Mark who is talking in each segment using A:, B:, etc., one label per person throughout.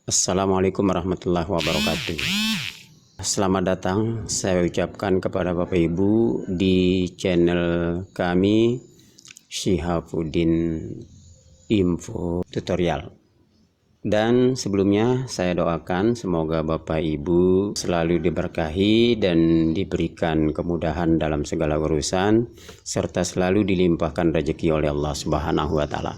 A: Assalamualaikum warahmatullahi wabarakatuh. Selamat datang saya ucapkan kepada Bapak Ibu di channel kami Syihafuddin Info Tutorial. Dan sebelumnya saya doakan semoga Bapak Ibu selalu diberkahi dan diberikan kemudahan dalam segala urusan serta selalu dilimpahkan rezeki oleh Allah Subhanahu wa taala.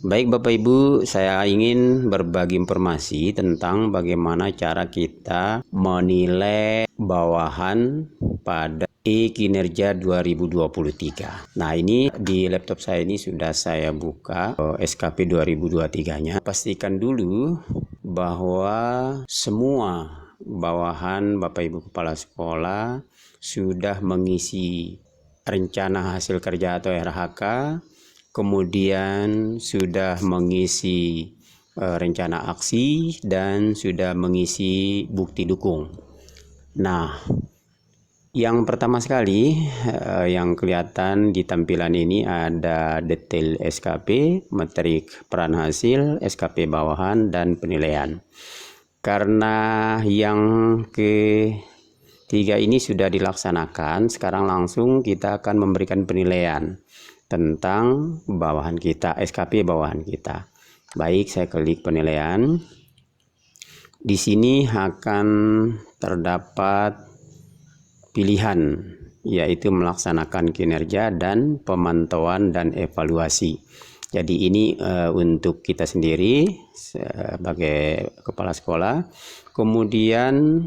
A: Baik Bapak Ibu, saya ingin berbagi informasi tentang bagaimana cara kita menilai bawahan pada kinerja 2023. Nah, ini di laptop saya ini sudah saya buka SKP 2023-nya. Pastikan dulu bahwa semua bawahan Bapak Ibu Kepala Sekolah sudah mengisi rencana hasil kerja atau RHK, kemudian sudah mengisi rencana aksi dan sudah mengisi bukti dukung. Nah, yang pertama sekali yang kelihatan di tampilan ini ada detail SKP, metrik peran hasil, SKP bawahan, dan penilaian. Karena yang ketiga ini sudah dilaksanakan, sekarang langsung kita akan memberikan penilaian tentang bawahan kita, SKP bawahan kita. Baik, saya klik penilaian. Di sini akan terdapat pilihan, yaitu melaksanakan kinerja dan pemantauan dan evaluasi. Jadi ini untuk kita sendiri sebagai kepala sekolah. Kemudian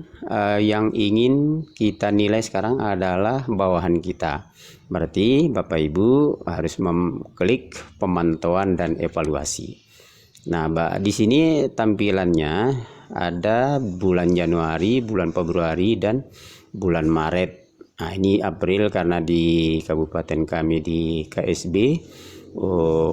A: yang ingin kita nilai sekarang adalah bawahan kita. Berarti Bapak Ibu harus mengklik pemantauan dan evaluasi. Nah, di sini tampilannya ada bulan Januari, bulan Februari, dan bulan Maret. Nah, ini April karena di kabupaten kami di KSB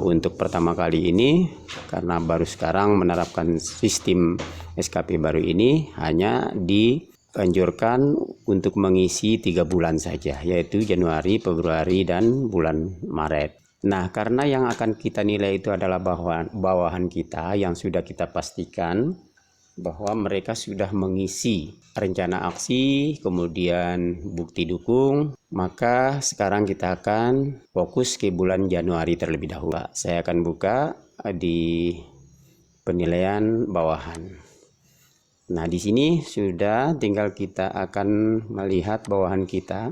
A: untuk pertama kali ini, karena baru sekarang menerapkan sistem SKP baru ini, hanya dianjurkan untuk mengisi 3 bulan saja, yaitu Januari, Februari, dan bulan Maret. Nah, karena yang akan kita nilai itu adalah bawahan kita yang sudah kita pastikan bahwa mereka sudah mengisi rencana aksi, kemudian bukti dukung, maka sekarang kita akan fokus ke bulan Januari terlebih dahulu. Saya akan buka di penilaian bawahan. Nah, di sini sudah tinggal kita akan melihat bawahan kita.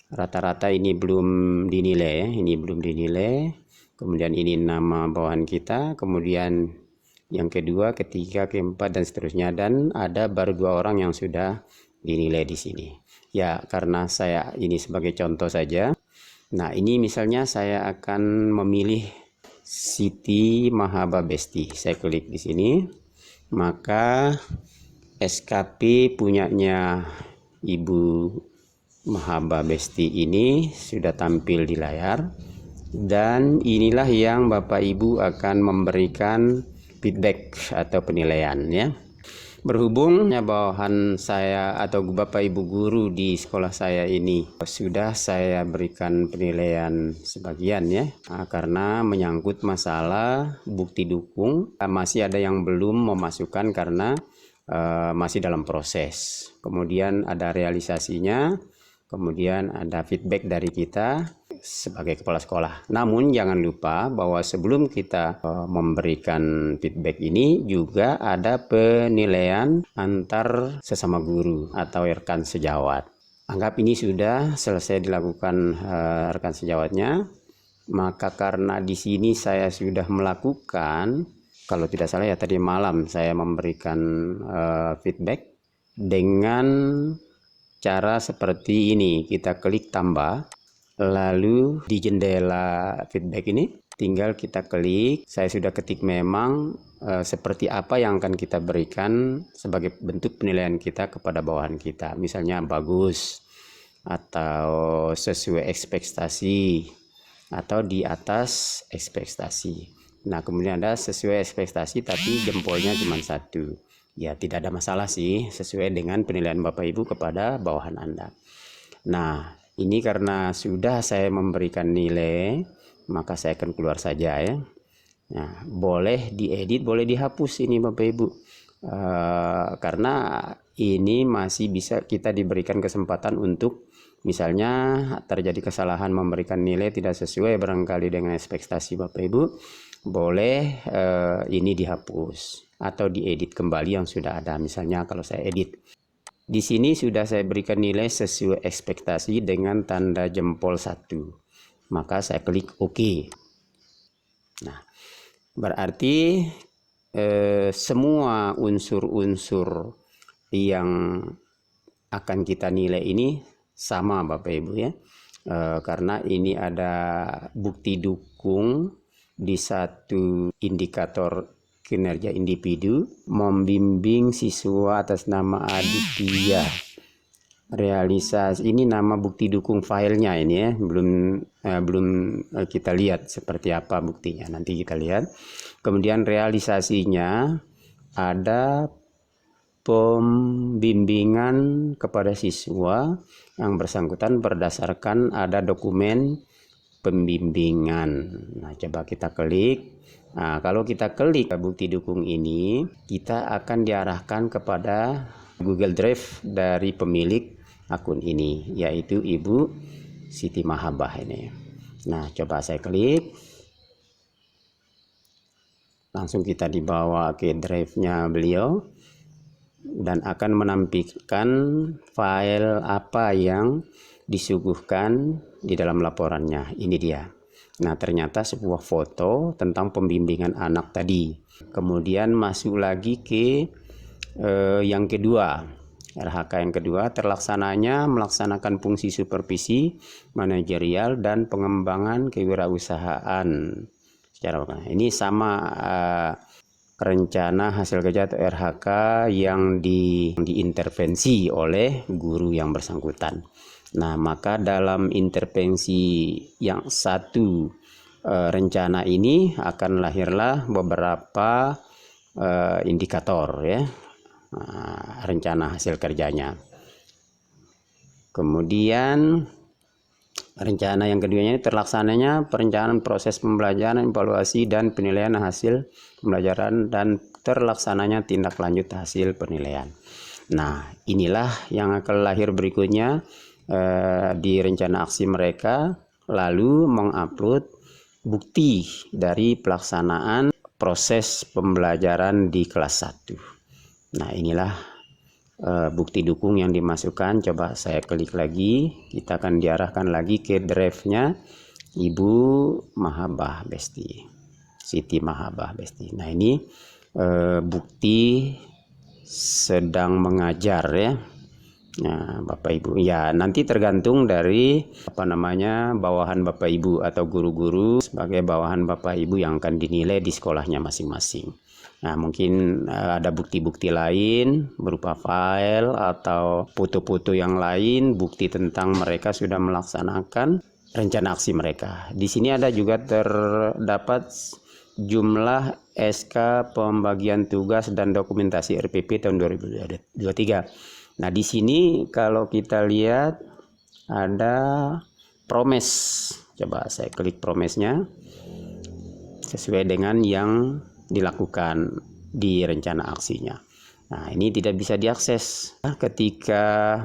A: Rata-rata ini belum dinilai ya, ini belum dinilai. Kemudian ini nama bawahan kita, kemudian yang kedua, ketiga, keempat, dan seterusnya. Dan ada baru 2 orang yang sudah dinilai di sini. Ya, karena saya ini sebagai contoh saja. Nah, ini misalnya saya akan memilih Siti Mahaba Besti. Saya klik di sini. Maka SKP punyanya Ibu Mahaba Besti ini sudah tampil di layar. Dan inilah yang Bapak Ibu akan memberikan feedback atau penilaian ya. Berhubung bawahan saya atau Bapak Ibu guru di sekolah saya ini sudah saya berikan penilaian sebagian ya, karena menyangkut masalah bukti dukung, masih ada yang belum memasukkan karena masih dalam proses. Kemudian ada realisasinya, kemudian ada feedback dari kita sebagai kepala sekolah. Namun jangan lupa bahwa sebelum kita memberikan feedback ini juga ada penilaian antar sesama guru atau rekan sejawat. Anggap ini sudah selesai dilakukan rekan sejawatnya, maka karena di sini saya sudah melakukan, kalau tidak salah ya tadi malam saya memberikan feedback dengan cara seperti ini. Kita klik tambah, lalu di jendela feedback ini tinggal kita klik. Saya sudah ketik memang seperti apa yang akan kita berikan sebagai bentuk penilaian kita kepada bawahan kita. Misalnya bagus, atau sesuai ekspektasi, atau di atas ekspektasi. Nah, kemudian ada sesuai ekspektasi tapi jempolnya cuma 1. Ya, tidak ada masalah sih, sesuai dengan penilaian Bapak Ibu kepada bawahan Anda. Nah, ini karena sudah saya memberikan nilai, maka saya akan keluar saja ya. Nah, boleh diedit, boleh dihapus ini Bapak Ibu. Karena ini masih bisa kita diberikan kesempatan untuk misalnya terjadi kesalahan memberikan nilai tidak sesuai barangkali dengan ekspektasi Bapak Ibu, boleh ini dihapus atau diedit kembali yang sudah ada. Misalnya kalau saya edit, di sini sudah saya berikan nilai sesuai ekspektasi dengan tanda jempol 1. Maka saya klik OK. Nah, berarti semua unsur-unsur yang akan kita nilai ini sama Bapak Ibu ya. Karena ini ada bukti dukung di satu indikator kinerja individu, membimbing siswa atas nama Aditya. Realisasi ini nama bukti dukung filenya ini ya, belum kita lihat seperti apa buktinya, nanti kita lihat. Kemudian realisasinya ada pembimbingan kepada siswa yang bersangkutan berdasarkan ada dokumen pembimbingan. Nah, coba kita klik. Nah, kalau kita klik bukti dukung ini, kita akan diarahkan kepada Google Drive dari pemilik akun ini, yaitu Ibu Siti Mahabah ini. Nah, coba saya klik. Langsung kita dibawa ke drive-nya beliau dan akan menampilkan file apa yang disuguhkan di dalam laporannya. Ini dia. Nah, ternyata sebuah foto tentang pembimbingan anak tadi. Kemudian masuk lagi ke yang kedua. RHK yang kedua, terlaksananya melaksanakan fungsi supervisi, manajerial, dan pengembangan kewirausahaan. Ini sama rencana hasil kerja atau RHK yang diintervensi oleh guru yang bersangkutan. Nah, maka dalam intervensi yang satu rencana ini akan lahirlah beberapa indikator ya, rencana hasil kerjanya. Kemudian rencana yang keduanya terlaksananya perencanaan proses pembelajaran, evaluasi dan penilaian hasil pembelajaran dan terlaksananya tindak lanjut hasil penilaian. Nah, inilah yang akan lahir berikutnya di rencana aksi mereka, lalu mengupload bukti dari pelaksanaan proses pembelajaran di kelas 1. Nah, inilah bukti dukung yang dimasukkan. Coba saya klik lagi, kita akan diarahkan lagi ke drive-nya Ibu Mahabah Besti, Siti Mahabah Besti. Nah, ini bukti sedang mengajar ya. Nah, Bapak Ibu ya, nanti tergantung dari bawahan Bapak Ibu atau guru-guru sebagai bawahan Bapak Ibu yang akan dinilai di sekolahnya masing-masing. Nah, mungkin ada bukti-bukti lain berupa file atau foto-foto yang lain, bukti tentang mereka sudah melaksanakan rencana aksi mereka. Di sini ada juga terdapat jumlah SK pembagian tugas dan dokumentasi RPP tahun 2023. Nah, di sini kalau kita lihat ada promes. Coba saya klik promesnya sesuai dengan yang dilakukan di rencana aksinya. Nah, ini tidak bisa diakses. Ketika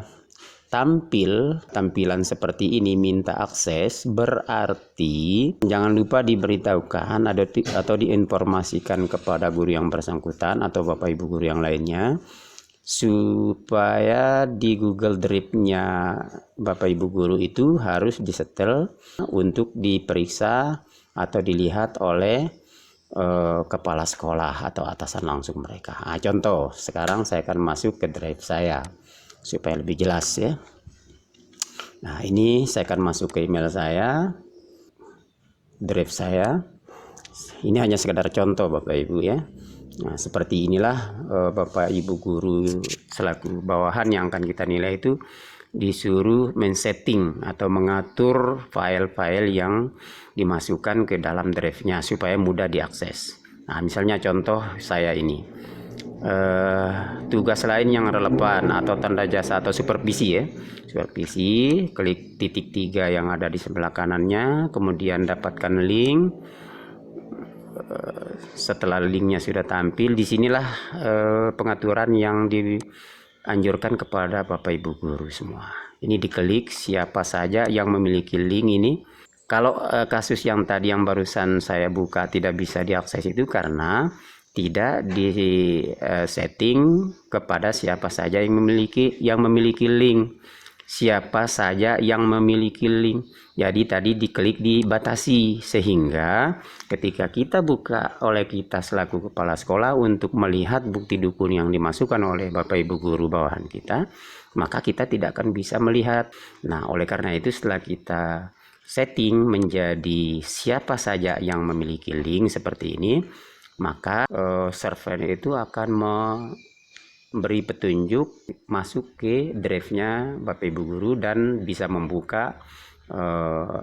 A: tampilan seperti ini minta akses, berarti jangan lupa diberitahukan atau diinformasikan kepada guru yang bersangkutan atau Bapak Ibu guru yang lainnya, supaya di Google Drive-nya Bapak Ibu guru itu harus disetel untuk diperiksa atau dilihat oleh kepala sekolah atau atasan langsung mereka. Nah, contoh, sekarang saya akan masuk ke drive saya supaya lebih jelas ya. Nah, ini saya akan masuk ke email saya, drive saya. Ini hanya sekedar contoh Bapak Ibu ya. Nah, seperti inilah Bapak Ibu guru selaku bawahan yang akan kita nilai itu disuruh men-setting atau mengatur file-file yang dimasukkan ke dalam drive-nya supaya mudah diakses. Nah, misalnya contoh saya ini tugas lain yang relevan atau tanda jasa atau supervisi ya. Supervisi, klik titik 3 yang ada di sebelah kanannya, kemudian dapatkan link setelah linknya sudah tampil, disinilah pengaturan yang dianjurkan kepada Bapak Ibu guru semua. Ini diklik siapa saja yang memiliki link ini. Kalau kasus yang tadi yang barusan saya buka tidak bisa diakses itu karena tidak di setting kepada siapa saja yang memiliki link. Siapa saja yang memiliki link. Jadi tadi diklik dibatasi, sehingga ketika kita buka oleh kita selaku kepala sekolah untuk melihat bukti dukun yang dimasukkan oleh Bapak Ibu guru bawahan kita, maka kita tidak akan bisa melihat. Nah, oleh karena itu setelah kita setting menjadi siapa saja yang memiliki link seperti ini, maka server itu akan beri petunjuk masuk ke drive-nya Bapak Ibu guru dan bisa membuka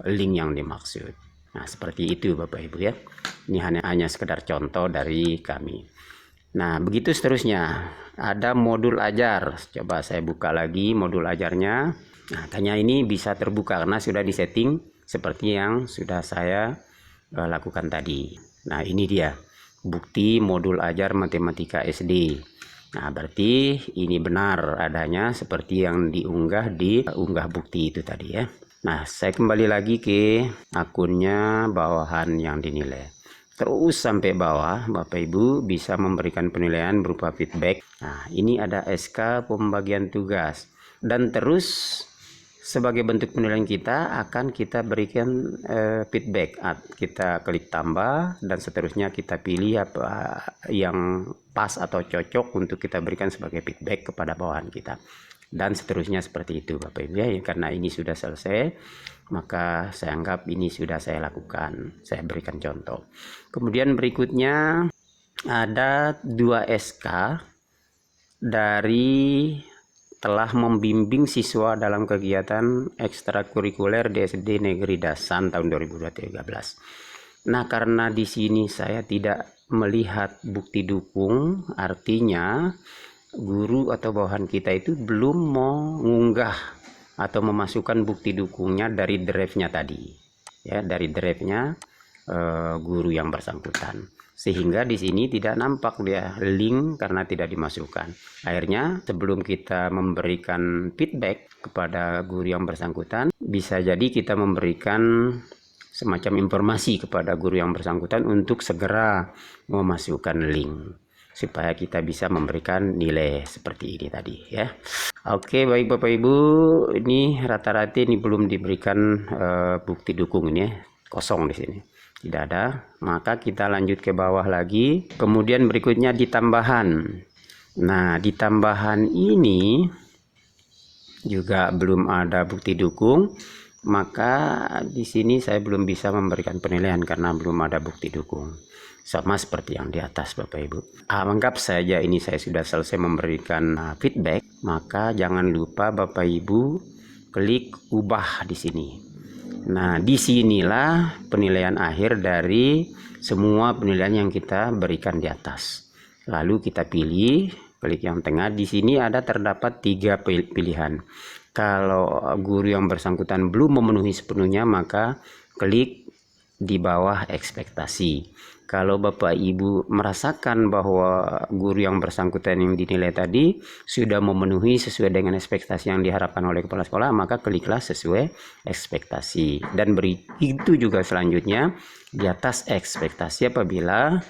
A: link yang dimaksud. Nah, seperti itu Bapak Ibu ya. Ini hanya sekedar contoh dari kami. Nah, begitu seterusnya. Ada modul ajar. Coba saya buka lagi modul ajarnya. Nah, tanya ini bisa terbuka karena sudah disetting seperti yang sudah saya lakukan tadi. Nah, ini dia bukti modul ajar matematika SD. Nah, berarti ini benar adanya seperti yang diunggah di unggah bukti itu tadi ya. Nah, saya kembali lagi ke akunnya bawahan yang dinilai. Terus sampai bawah, Bapak Ibu bisa memberikan penilaian berupa feedback. Nah, ini ada SK pembagian tugas. Dan terus sebagai bentuk penilaian kita akan kita berikan feedback. Kita klik tambah dan seterusnya kita pilih apa yang pas atau cocok untuk kita berikan sebagai feedback kepada bawahan kita. Dan seterusnya seperti itu Bapak Ibu ya. Karena ini sudah selesai, maka saya anggap ini sudah saya lakukan. Saya berikan contoh. Kemudian berikutnya ada 2 SK dari telah membimbing siswa dalam kegiatan ekstrakurikuler di SD Negeri Dasan tahun 2013. Nah, karena di sini saya tidak melihat bukti dukung, artinya guru atau bawahan kita itu belum mengunggah atau memasukkan bukti dukungnya dari drive-nya tadi. Ya, dari drive-nya guru yang bersangkutan. Sehingga di sini tidak nampak dia link karena tidak dimasukkan. Akhirnya sebelum kita memberikan feedback kepada guru yang bersangkutan, bisa jadi kita memberikan semacam informasi kepada guru yang bersangkutan untuk segera memasukkan link supaya kita bisa memberikan nilai seperti ini tadi ya. Oke, baik Bapak Ibu, ini rata-rata ini belum diberikan bukti dukung ini ya, kosong di sini. Tidak ada, maka kita lanjut ke bawah lagi. Kemudian berikutnya di tambahan. Nah, di tambahan ini juga belum ada bukti dukung, maka di sini saya belum bisa memberikan penilaian karena belum ada bukti dukung. Sama seperti yang di atas Bapak Ibu. Anggap saja ini saya sudah selesai memberikan feedback, maka jangan lupa Bapak Ibu klik ubah di sini. Nah, disinilah penilaian akhir dari semua penilaian yang kita berikan di atas. Lalu kita pilih, klik yang tengah. Di sini ada terdapat 3 pilihan. Kalau guru yang bersangkutan belum memenuhi sepenuhnya, maka klik di bawah ekspektasi. Kalau Bapak Ibu merasakan bahwa guru yang bersangkutan yang dinilai tadi sudah memenuhi sesuai dengan ekspektasi yang diharapkan oleh kepala sekolah, maka kliklah sesuai ekspektasi. Dan begitu juga selanjutnya di atas ekspektasi apabila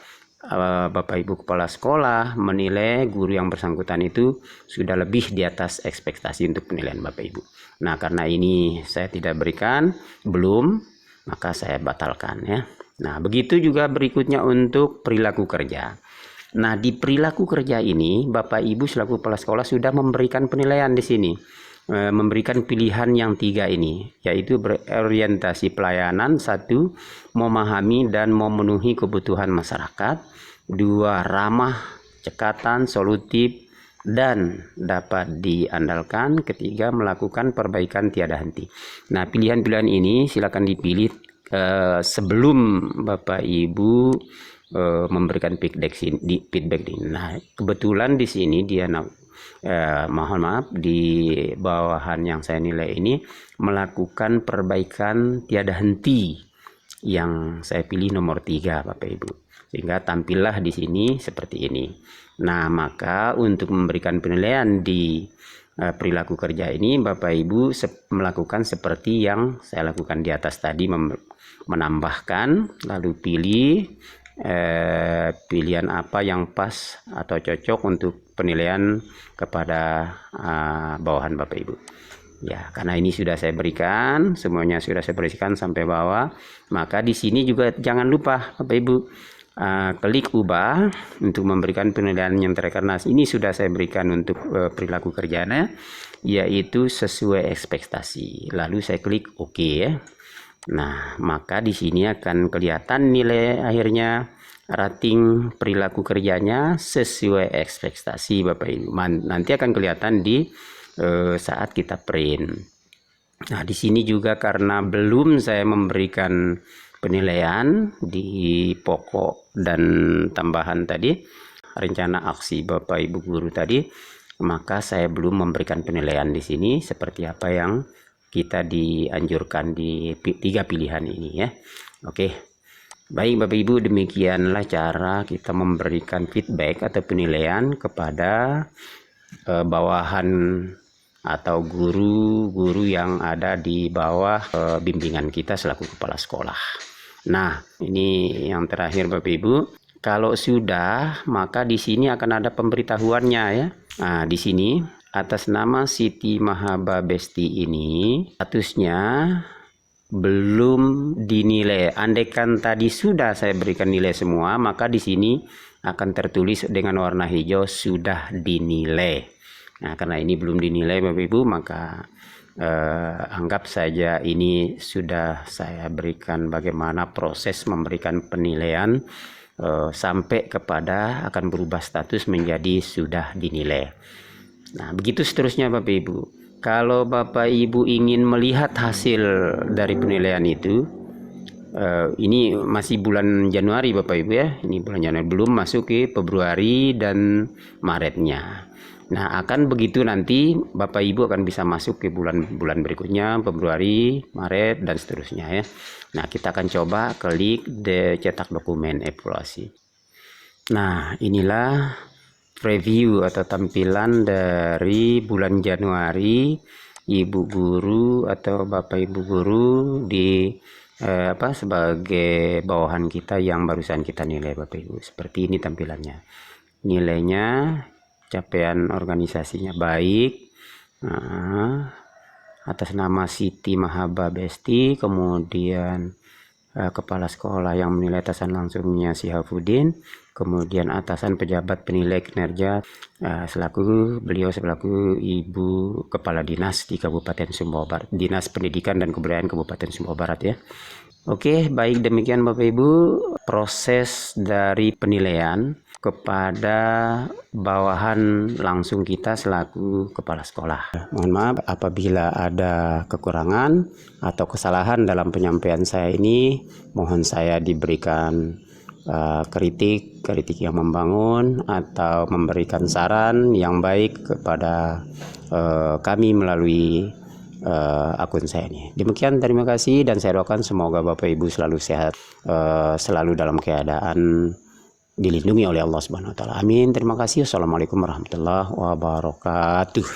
A: Bapak Ibu kepala sekolah menilai guru yang bersangkutan itu sudah lebih di atas ekspektasi untuk penilaian Bapak Ibu. Nah, karena ini saya tidak berikan, belum, maka saya batalkan ya. Nah, begitu juga berikutnya untuk perilaku kerja. Nah, di perilaku kerja ini Bapak Ibu selaku kepala sekolah sudah memberikan penilaian di sini. Memberikan pilihan yang 3 ini, yaitu berorientasi pelayanan, 1, memahami dan memenuhi kebutuhan masyarakat, 2, ramah, cekatan, solutif, dan dapat diandalkan, 3, melakukan perbaikan tiada henti. Nah, pilihan-pilihan ini silakan dipilih sebelum Bapak Ibu memberikan feedback ini. Nah, kebetulan di sini dia mohon maaf, di bawahan yang saya nilai ini melakukan perbaikan tiada henti yang saya pilih nomor 3 Bapak Ibu. sehingga tampillah di sini seperti ini. Nah, maka untuk memberikan penilaian di perilaku kerja ini, Bapak Ibu melakukan seperti yang saya lakukan di atas tadi, menambahkan, lalu pilih pilihan apa yang pas atau cocok untuk penilaian kepada bawahan Bapak Ibu. Ya, karena ini sudah saya berikan, semuanya sudah saya berikan sampai bawah, maka di sini juga jangan lupa Bapak Ibu klik ubah untuk memberikan penilaian yang terakhir. Karena ini sudah saya berikan untuk perilaku kerjanya, yaitu sesuai ekspektasi. Lalu saya klik OK ya. Nah, maka di sini akan kelihatan nilai akhirnya rating perilaku kerjanya sesuai ekspektasi Bapak Ibu. Nanti akan kelihatan di saat kita print. Nah, di sini juga karena belum saya memberikan penilaian di pokok dan tambahan tadi, rencana aksi Bapak Ibu guru tadi, maka saya belum memberikan penilaian di sini seperti apa yang kita dianjurkan di 3 pilihan ini ya. Oke. Baik Bapak Ibu, demikianlah cara kita memberikan feedback atau penilaian kepada bawahan atau guru-guru yang ada di bawah bimbingan kita selaku kepala sekolah. Nah, ini yang terakhir Bapak Ibu. Kalau sudah, maka di sini akan ada pemberitahuannya ya. Nah, di sini atas nama Siti Mahaba Besti ini statusnya belum dinilai. Andaikan tadi sudah saya berikan nilai semua, maka di sini akan tertulis dengan warna hijau sudah dinilai. Nah, karena ini belum dinilai Bapak Ibu, maka anggap saja ini sudah saya berikan bagaimana proses memberikan penilaian sampai kepada akan berubah status menjadi sudah dinilai. Nah, begitu seterusnya Bapak Ibu. Kalau Bapak Ibu ingin melihat hasil dari penilaian itu, ini masih bulan Januari Bapak Ibu ya, ini bulan Januari, belum masuk ke Februari dan Maretnya. Nah, akan begitu nanti Bapak Ibu akan bisa masuk ke bulan-bulan berikutnya, Februari, Maret, dan seterusnya ya. Nah, kita akan coba klik cetak dokumen evaluasi. Nah, inilah preview atau tampilan dari bulan Januari Ibu Guru atau Bapak Ibu Guru di sebagai bawahan kita yang barusan kita nilai Bapak Ibu. Seperti ini tampilannya. Nilainya, capaian organisasinya baik. Nah, atas nama Siti Mahaba Besti, kemudian kepala sekolah yang menilai atasan langsungnya Syihafuddin, kemudian atasan pejabat penilai kinerja beliau selaku Ibu Kepala Dinas di Kabupaten Sumbawa Barat, Dinas Pendidikan dan Kebudayaan Kabupaten Sumbawa Barat ya. Oke, baik, demikian Bapak Ibu proses dari penilaian kepada bawahan langsung kita selaku kepala sekolah. Mohon maaf apabila ada kekurangan atau kesalahan dalam penyampaian saya ini, mohon saya diberikan kritik yang membangun atau memberikan saran yang baik kepada kami melalui akun saya ini. Demikian, terima kasih, dan saya doakan semoga Bapak Ibu selalu sehat, selalu dalam keadaan dilindungi oleh Allah Subhanahu wa taala. Amin. Terima kasih. Assalamualaikum warahmatullahi wabarakatuh.